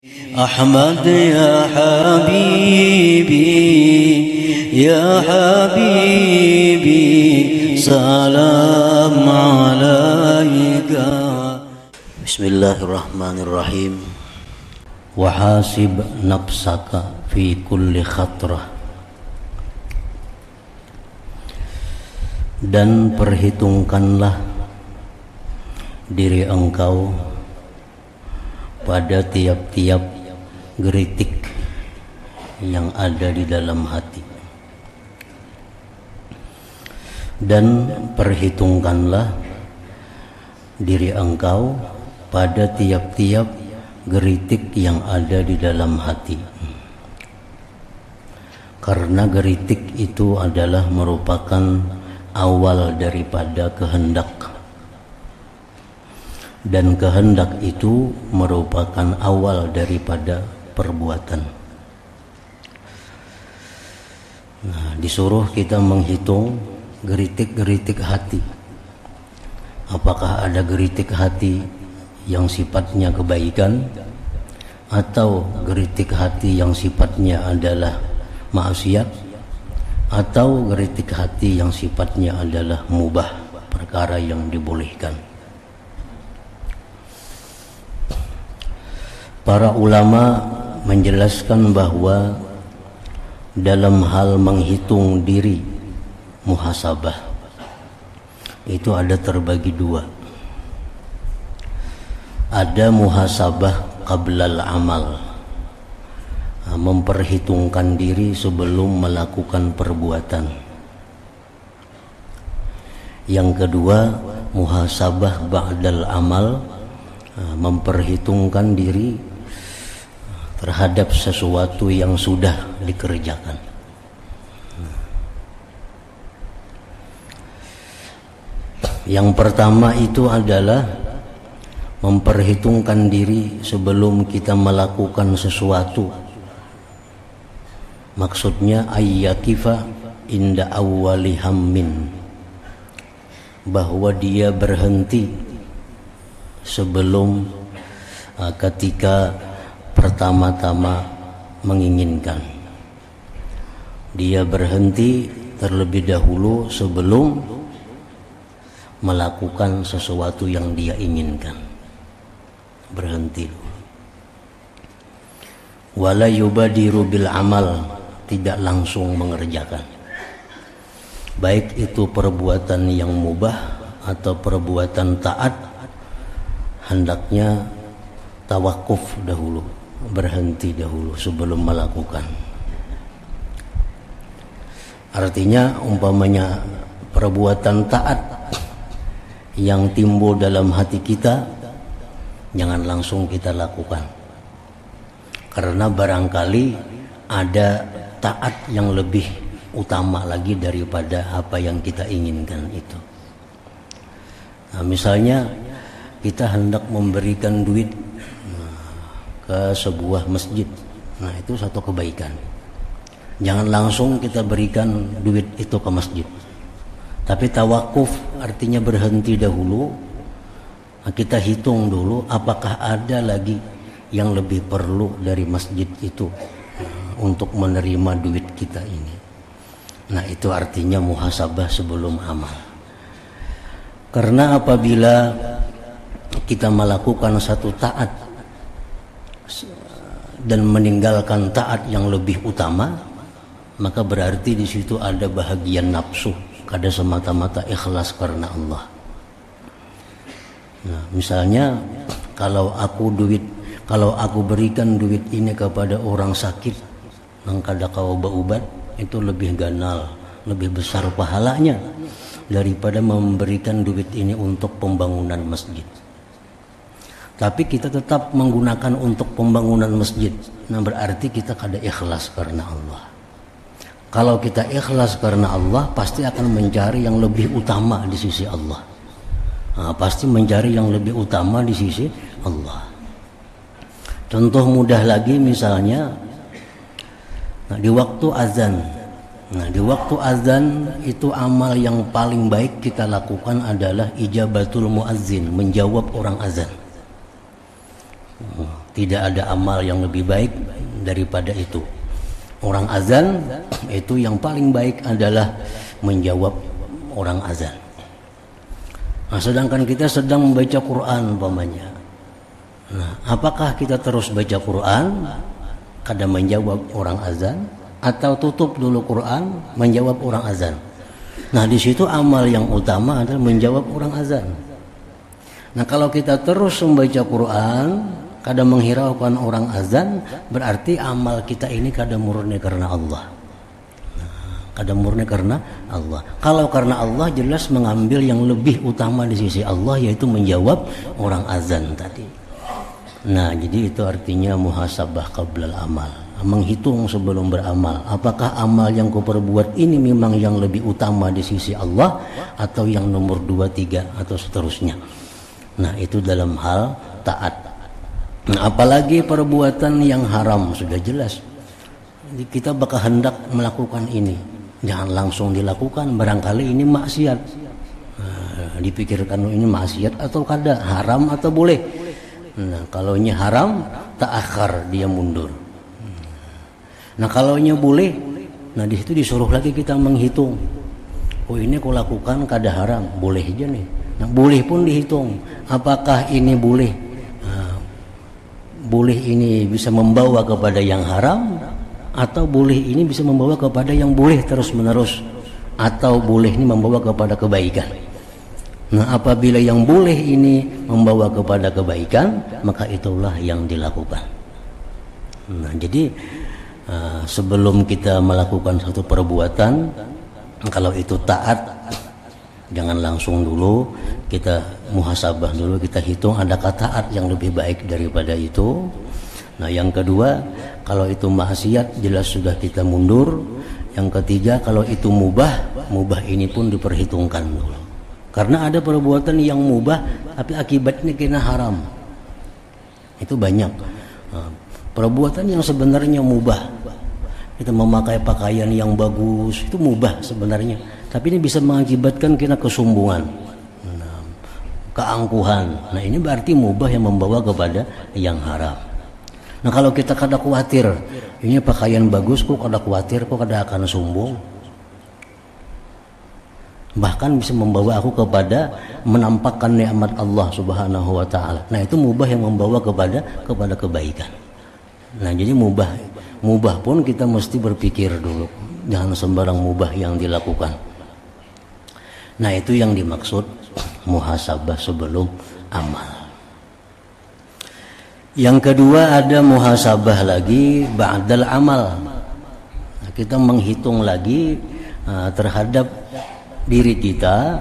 أحمد يا حبيبي يا حبيبي سلام عليك. بسم الله الرحمن الرحيم. وحاسب نفسك في كل خطرة. Dan perhitungkanlah diri engkau pada tiap-tiap geritik yang ada di dalam hati, dan perhitungkanlah diri engkau pada tiap-tiap geritik yang ada di dalam hati, karena geritik itu adalah merupakan awal daripada kehendak, dan kehendak itu merupakan awal daripada perbuatan. Nah, disuruh kita menghitung geritik-geritik hati. Apakah ada geritik hati yang sifatnya kebaikan, atau geritik hati yang sifatnya adalah maksiat, atau geritik hati yang sifatnya adalah mubah, perkara yang dibolehkan. Para ulama menjelaskan bahwa dalam hal menghitung diri, muhasabah itu ada terbagi dua. Ada muhasabah qablal amal, memperhitungkan diri sebelum melakukan perbuatan. Yang kedua, muhasabah ba'dal amal, memperhitungkan diri terhadap sesuatu yang sudah dikerjakan. Yang pertama itu adalah memperhitungkan diri sebelum kita melakukan sesuatu. Maksudnya ayyakifa inda awwali hammin, bahwa dia berhenti sebelum ketika pertama-tama menginginkan. Dia berhenti terlebih dahulu sebelum melakukan sesuatu yang dia inginkan. Berhenti dulu. Wala yubadiru bil amal, tidak langsung mengerjakan. Baik itu perbuatan yang mubah atau perbuatan taat, hendaknya tawakuf dahulu, berhenti dahulu sebelum melakukan. Artinya umpamanya perbuatan taat yang timbul dalam hati kita, jangan langsung kita lakukan, karena barangkali ada taat yang lebih utama lagi daripada apa yang kita inginkan itu. Nah, misalnya kita hendak memberikan duit ke sebuah masjid, nah itu satu kebaikan. Jangan langsung kita berikan duit itu ke masjid, tapi tawakuf artinya berhenti dahulu. Nah, kita hitung dulu apakah ada lagi yang lebih perlu dari masjid itu untuk menerima duit kita ini. Nah, itu artinya muhasabah sebelum amal. Karena apabila kita melakukan satu taat dan meninggalkan taat yang lebih utama, maka berarti di situ ada bahagian nafsu, kada semata-mata ikhlas karena Allah. Nah, misalnya kalau aku berikan duit ini kepada orang sakit nang kada kau berobat, itu lebih ganal, lebih besar pahalanya daripada memberikan duit ini untuk pembangunan masjid. Tapi kita tetap menggunakan untuk pembangunan masjid, nah berarti kita kada ikhlas karena Allah. Kalau kita ikhlas karena Allah, pasti akan mencari yang lebih utama di sisi Allah. Nah, pasti mencari yang lebih utama di sisi Allah. Contoh mudah lagi misalnya, di waktu azan. Nah, di waktu azan itu amal yang paling baik kita lakukan adalah ijabatul muazzin, menjawab orang azan. Tidak ada amal yang lebih baik daripada itu. Orang azan itu yang paling baik adalah menjawab orang azan. Nah, sedangkan kita sedang membaca Quran umpamanya. Nah, apakah kita terus baca Quran kadang menjawab orang azan, atau tutup dulu Quran menjawab orang azan? Nah, di situ amal yang utama adalah menjawab orang azan. Nah, kalau kita terus membaca Quran kadang menghiraukan orang azan, berarti amal kita ini kadang murni karena Allah. Kadang murni karena Allah. Kalau karena Allah jelas mengambil yang lebih utama di sisi Allah, yaitu menjawab orang azan tadi. Nah, jadi itu artinya muhasabah qablal amal, menghitung sebelum beramal. Apakah amal yang kau perbuat ini memang yang lebih utama di sisi Allah, atau yang nomor 2, 3 atau seterusnya. Nah, itu dalam hal taat. Nah, apalagi perbuatan yang haram sudah jelas. Kita bakal hendak melakukan ini, jangan langsung dilakukan, barangkali ini maksiat. Nah, dipikirkan ini maksiat atau kada, haram atau boleh. Nah, kalau ini haram, ta'akhir, dia mundur. Nah, kalau ini boleh, nah di situ disuruh lagi kita menghitung. Oh, ini aku lakukan kada haram, boleh aja nih. Nah, boleh pun dihitung. Apakah ini boleh? Boleh ini bisa membawa kepada yang haram, atau boleh ini bisa membawa kepada yang boleh terus menerus, atau boleh ini membawa kepada kebaikan. Nah, apabila yang boleh ini membawa kepada kebaikan, maka itulah yang dilakukan. Nah, jadi sebelum kita melakukan satu perbuatan, kalau itu taat, jangan langsung dulu, kita muhasabah dulu, kita hitung adakah taat yang lebih baik daripada itu. Nah, yang kedua, kalau itu maksiat jelas sudah kita mundur. Yang ketiga, kalau itu mubah ini pun diperhitungkan dulu. Karena ada perbuatan yang mubah tapi akibatnya kena haram. Itu banyak. Perbuatan yang sebenarnya mubah, kita memakai pakaian yang bagus, itu mubah sebenarnya, tapi ini bisa mengakibatkan kena kesombongan, keangkuhan. Nah, ini berarti mubah yang membawa kepada yang haram. Nah, kalau kita kada khawatir, ini pakaian bagus, kok kada khawatir, kok kada akan sombong, bahkan bisa membawa aku kepada menampakkan nikmat Allah Subhanahu wa taala. Nah, itu mubah yang membawa kepada kebaikan. Nah, jadi mubah pun kita mesti berpikir dulu, jangan sembarang mubah yang dilakukan. Nah, itu yang dimaksud muhasabah sebelum amal. Yang kedua, ada muhasabah lagi ba'dal amal. Nah, kita menghitung lagi terhadap diri kita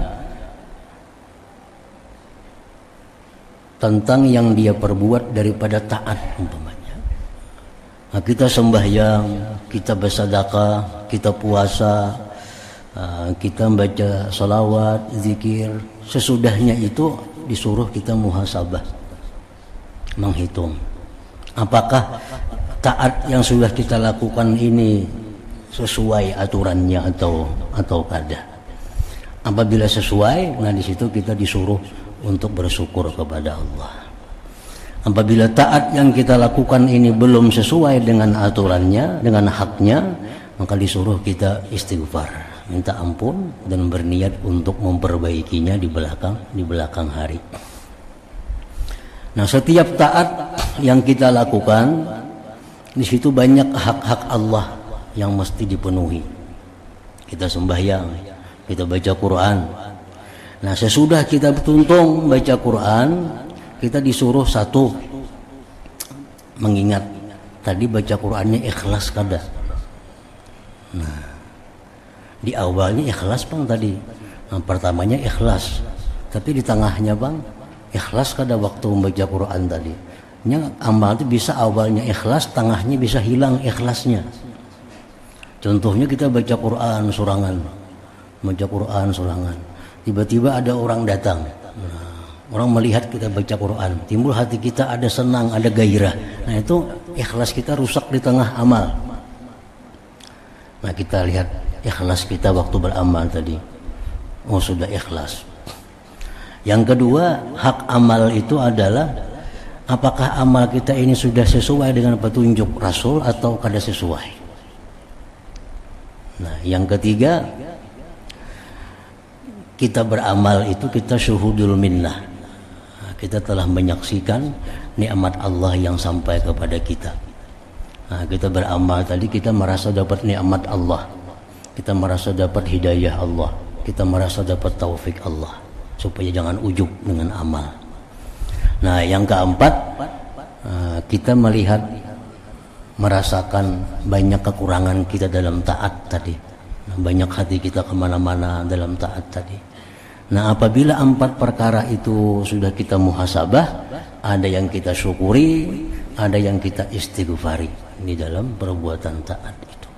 tentang yang dia perbuat daripada taat umpamanya. Nah, kita sembahyang, kita bersedekah, kita puasa, kita membaca salawat, zikir, sesudahnya itu disuruh kita muhasabah, menghitung apakah taat yang sudah kita lakukan ini sesuai aturannya atau kada. Apabila sesuai, nah di situ kita disuruh untuk bersyukur kepada Allah. Apabila taat yang kita lakukan ini belum sesuai dengan aturannya, dengan haknya, maka disuruh kita istighfar, minta ampun dan berniat untuk memperbaikinya di belakang hari. Nah, setiap taat yang kita lakukan, di situ banyak hak-hak Allah yang mesti dipenuhi. Kita sembahyang, kita baca Quran. Nah, sesudah kita bertuntung baca Quran, kita disuruh satu, mengingat tadi baca Qurannya ikhlas kada. Nah, di awalnya ikhlas bang tadi, nah, pertamanya ikhlas, tapi di tengahnya bang ikhlas kada waktu membaca Quran tadi. Amal itu bisa awalnya ikhlas, tengahnya bisa hilang ikhlasnya. Contohnya kita baca Quran surangan, tiba-tiba ada orang datang. Nah, orang melihat kita baca Quran, timbul hati kita ada senang, ada gairah. Nah, itu ikhlas kita rusak di tengah amal. Nah, kita lihat ikhlas kita waktu beramal tadi, oh sudah ikhlas. Yang kedua, hak amal itu adalah apakah amal kita ini sudah sesuai dengan petunjuk Rasul atau kada sesuai. Nah, yang ketiga, kita beramal itu kita syuhudul minnah. Kita telah menyaksikan nikmat Allah yang sampai kepada kita. Nah, kita beramal tadi kita merasa dapat nikmat Allah. Kita merasa dapat hidayah Allah, kita merasa dapat taufik Allah, supaya jangan ujub dengan amal. Nah, yang keempat, kita melihat, merasakan banyak kekurangan kita dalam taat tadi. Banyak hati kita kemana-mana dalam taat tadi. Nah, apabila 4 perkara itu sudah kita muhasabah, ada yang kita syukuri, ada yang kita istighfari di dalam perbuatan taat itu.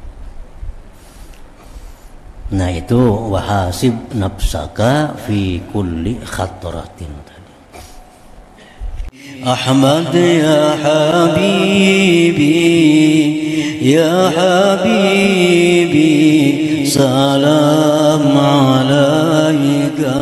Nah, itu wahasib nafsaka fi kulli khatratin tadi. Ahmad ya habibi, ya habibi, salam alaika.